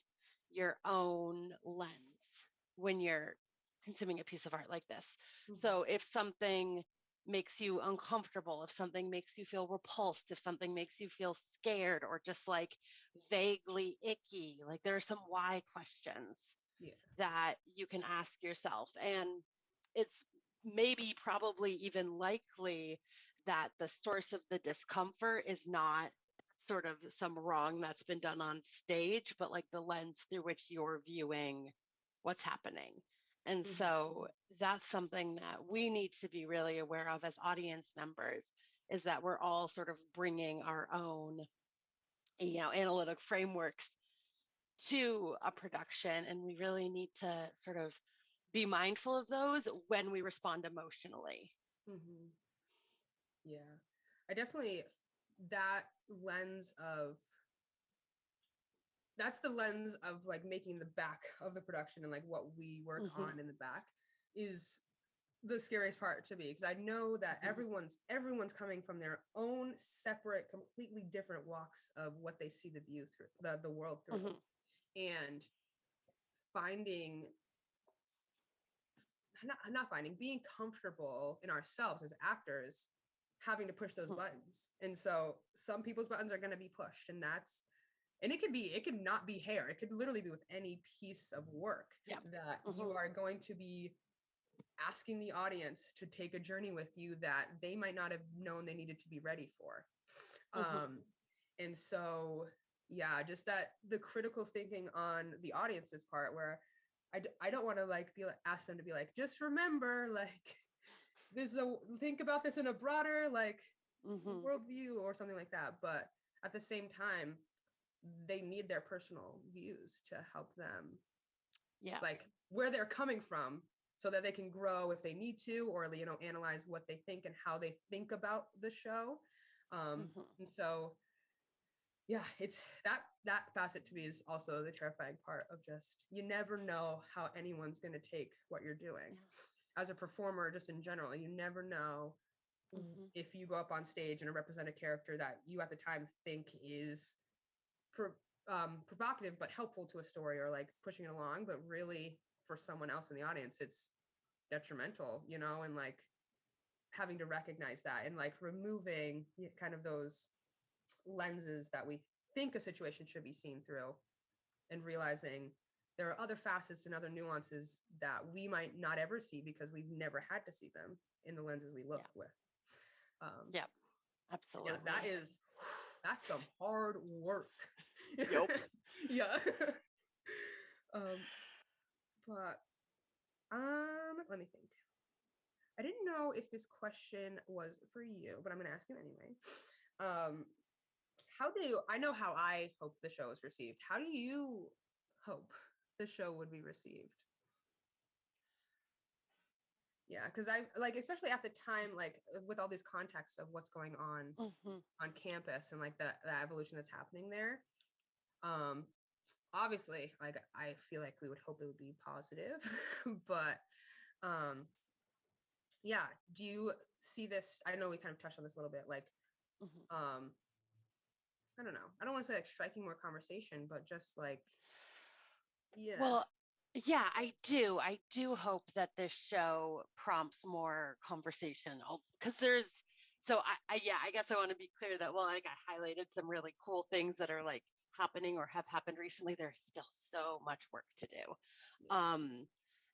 your own lens when you're consuming a piece of art like this. Mhm. So, if something makes you uncomfortable, if something makes you feel repulsed, if something makes you feel scared or just like vaguely icky, like there are some why questions Yeah. that you can ask yourself. And it's maybe probably even likely that the source of the discomfort is not sort of some wrong that's been done on stage, but like the lens through which you're viewing what's happening. And Mhm. so that's something that we need to be really aware of as audience members is that we're all sort of bringing our own, analytic frameworks to a production, and we really need to sort of be mindful of those when we respond emotionally. Mm-hmm. Yeah, I definitely, that lens of that's the lens of like making the back of the production and like what we work on in the back is the scariest part to me, because I know that everyone's coming from their own separate, completely different walks of what they see the view through the world through. And finding not finding being comfortable in ourselves as actors having to push those buttons. And so some people's buttons are going to be pushed, and it could not be hair, it could literally be with any piece of work that you are going to be asking the audience to take a journey with you that they might not have known they needed to be ready for. And so yeah, just that the critical thinking on the audience's part, where I don't want to like be like ask them to be like, just remember, like think about this in a broader like worldview or something like that. But at the same time, they need their personal views to help them, like where they're coming from, so that they can grow if they need to, or analyze what they think and how they think about the show. And so yeah, it's that facet to me is also the terrifying part of just, you never know how anyone's going to take what you're doing as a performer, just in general. You never know if you go up on stage and represent a character that you at the time think is provocative but helpful to a story, or like pushing it along, but really for someone else in the audience it's detrimental, and like having to recognize that and like removing kind of those lenses that we think a situation should be seen through, and realizing there are other facets and other nuances that we might not ever see because we've never had to see them in the lenses we look with. Absolutely. That's some hard work. Yep. Yeah. But let me think. I didn't know if this question was for you, but I'm going to ask it anyway. I know how I hope the show is received. How do you hope the show would be received? Yeah, because I like, especially at the time, like with all these contexts of what's going on campus and like the evolution that's happening there. Obviously, like I feel like we would hope it would be positive, but yeah, do you see this? I know we kind of touched on this a little bit, like I don't know. I don't want to say like striking more conversation, but just like, yeah. Well, yeah, I do. I do hope that this show prompts more conversation, because I guess I want to be clear that, well, like I highlighted some really cool things that are like happening or have happened recently. There's still so much work to do.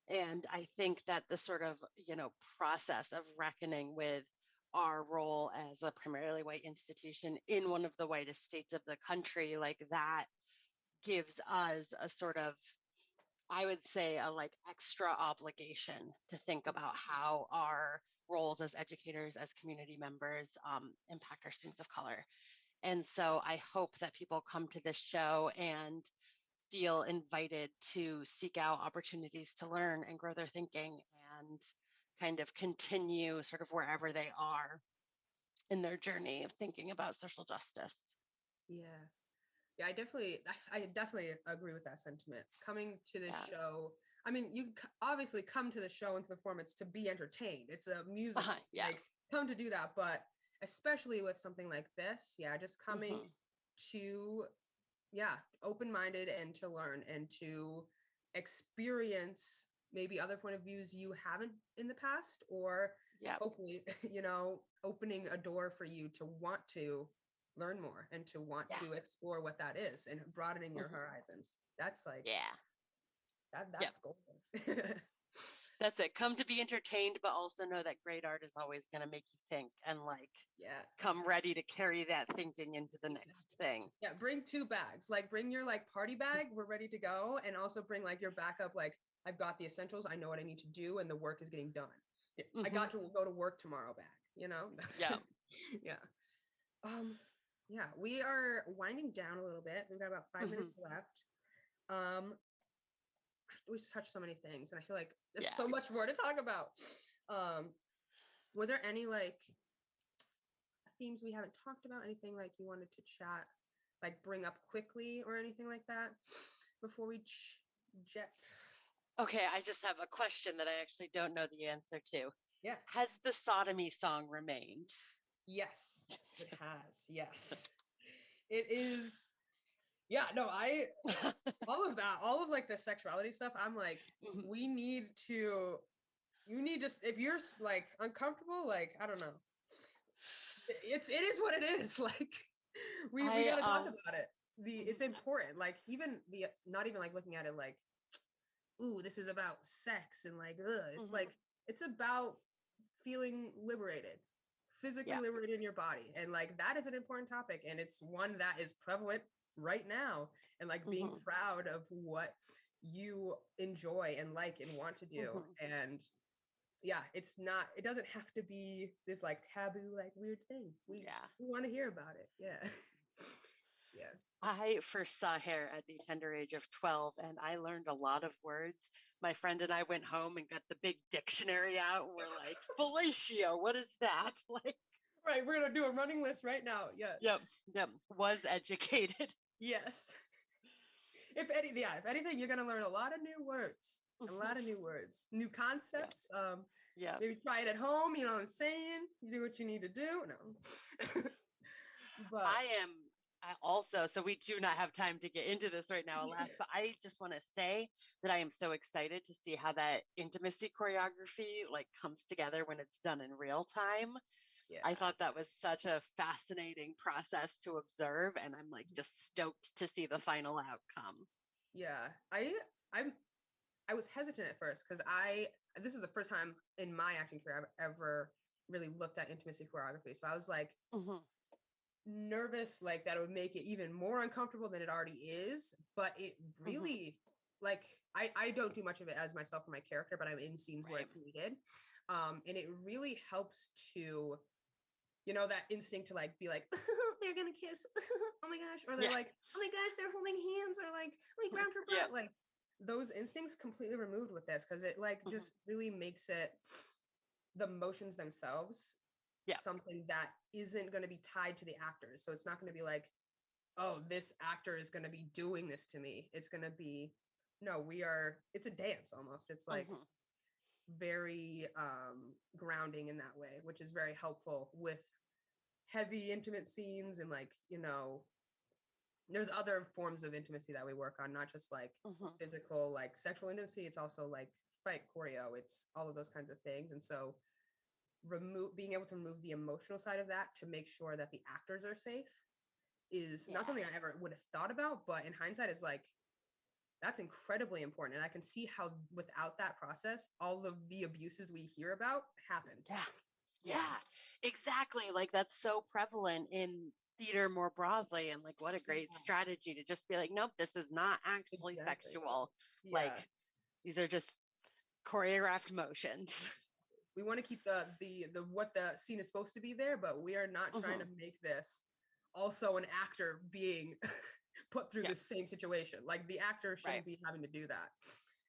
And I think that the sort of, process of reckoning with our role as a primarily white institution in one of the whitest states of the country, like that gives us a sort of, I would say, a like extra obligation to think about how our roles as educators, as community members, impact our students of color. And so I hope that people come to this show and feel invited to seek out opportunities to learn and grow their thinking, and kind of continue sort of wherever they are in their journey of thinking about social justice. Yeah, I definitely agree with that sentiment. Coming to this show, I mean, you obviously come to the show and to the performance to be entertained. It's a musical, like come to do that. But especially with something like this, just coming to, open-minded and to learn and to experience maybe other point of views you haven't in the past, or hopefully, opening a door for you to want to learn more and to want to explore what that is, and broadening your horizons. That's like, that's golden. That's it. Come to be entertained, but also know that great art is always going to make you think, and like, come ready to carry that thinking into the next thing. Yeah. Bring 2 bags, like bring your like party bag. We're ready to go. And also bring like your backup. Like, I've got the essentials. I know what I need to do, and the work is getting done. I got to go to work tomorrow bag, Yeah. Yeah, we are winding down a little bit. We've got about 5 minutes left. Um, we touched so many things, and I feel like there's so much more to talk about. Were there any like themes we haven't talked about? Anything like you wanted to chat, like bring up quickly or anything like that before we jet? Okay, I just have a question that I actually don't know the answer to. Yeah. Has the sodomy song remained? Yes, it has. Yes. It is. Yeah, no, all of that, all of like the sexuality stuff, I'm like, you need just, if you're like uncomfortable, like, I don't know. It is what it is. Like, we gotta talk about it. It's important. Like, even not even like looking at it like, ooh, this is about sex and like, it's like, it's about feeling liberated, physically liberated in your body. And like, that is an important topic. And it's one that is prevalent right now. And like being proud of what you enjoy and like and want to do. And yeah, it doesn't have to be this like taboo, like weird thing. We want to hear about it. Yeah. Yeah. I first saw hair at the tender age of 12, and I learned a lot of words. My friend and I went home and got the big dictionary out, and we're like, fellatio, what is that? Like, right, we're gonna do a running list right now. Yes. Yep. Was educated. Yes. If anything, you're gonna learn a lot of new words. A lot of new words, new concepts. Maybe try it at home. You know what I'm saying? You do what you need to do. No. But I am also, so we do not have time to get into this right now, alas, but I just want to say that I am so excited to see how that intimacy choreography like comes together when it's done in real time. Yeah. I thought that was such a fascinating process to observe, and I'm like just stoked to see the final outcome. Yeah, I was hesitant at first because this is the first time in my acting career I've ever really looked at intimacy choreography. So I was like nervous, like that it would make it even more uncomfortable than it already is. But it really, like, I don't do much of it as myself or my character, but I'm in scenes where it's needed. And it really helps to, you know, that instinct to like be like, they're gonna kiss, oh my gosh, or they're like, oh my gosh, they're holding hands, or like, oh my ground her butt, like those instincts completely removed with this, because it like just really makes it the motions themselves something that isn't going to be tied to the actors. So it's not going to be like, oh, this actor is going to be doing this to me. It's going to be, no, it's a dance almost. It's like very grounding in that way, which is very helpful with heavy intimate scenes. And like, you know, there's other forms of intimacy that we work on, not just like physical, like sexual intimacy. It's also like fight choreo. It's all of those kinds of things. And so being able to remove the emotional side of that to make sure that the actors are safe is not something I ever would have thought about, but in hindsight is like, that's incredibly important. And I can see how without that process, all of the abuses we hear about happened. Yeah, exactly. Like that's so prevalent in theater more broadly, and like what a great strategy to just be like, nope, this is not actually sexual. Like these are just choreographed motions. We want to keep the what the scene is supposed to be there, but we are not trying to make this also an actor being put through the same situation. Like the actor shouldn't be having to do that.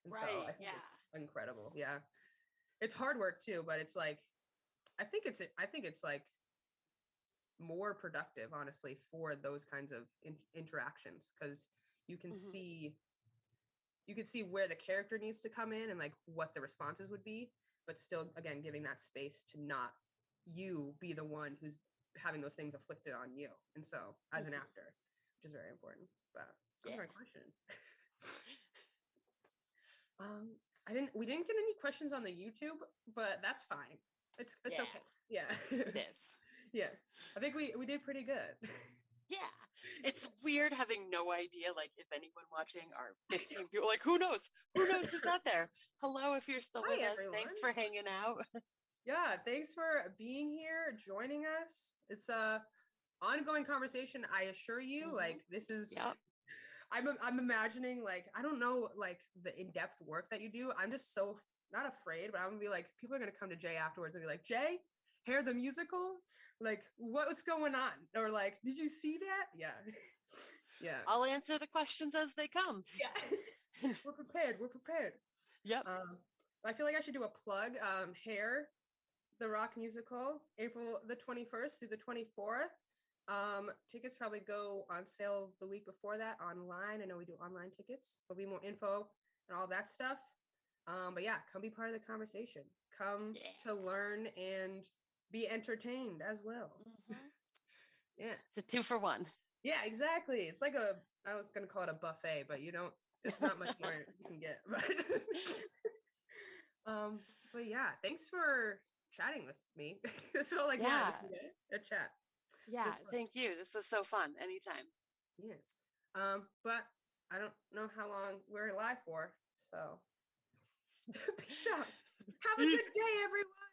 And so I think it's incredible. Yeah. It's hard work too, but it's like I think it's like more productive, honestly, for those kinds of interactions, because you can see where the character needs to come in and like what the responses would be, but still, again, giving that space to not you be the one who's having those things afflicted on you. And so as an actor, which is very important. But that's my question. We didn't get any questions on the YouTube, but that's fine. It's okay. Yeah. It is. Yeah. I think we did pretty good. Yeah. It's weird having no idea, like, is anyone watching our 15 people? Like, who knows? Who knows who's out there? Hello, if you're still with us. Thanks for hanging out. Yeah, thanks for being here, joining us. It's a ongoing conversation, I assure you. Like, this is... I'm imagining, like, I don't know, like, the in-depth work that you do. I'm just so not afraid, but I'm gonna be like, people are gonna come to Jay afterwards and be like, Jay, Hair the musical? Like, what's going on? Or like, did you see that? Yeah. Yeah. I'll answer the questions as they come. Yeah. We're prepared. We're prepared. Yep. I feel like I should do a plug. Hair, the rock musical, April the 21st through the 24th. Tickets probably go on sale the week before that online. I know we do online tickets. There'll be more info and all that stuff. But yeah, come be part of the conversation. Come to learn and be entertained as well. Mm-hmm. Yeah. It's a 2-for-1. Yeah, exactly. It's like I was going to call it a buffet, but it's not much more you can get. But yeah, thanks for chatting with me. So like, yeah, we can get a chat. Yeah, thank you. This was so fun. Anytime. Yeah. But I don't know how long we're live for, so peace out. Have a good day, everyone.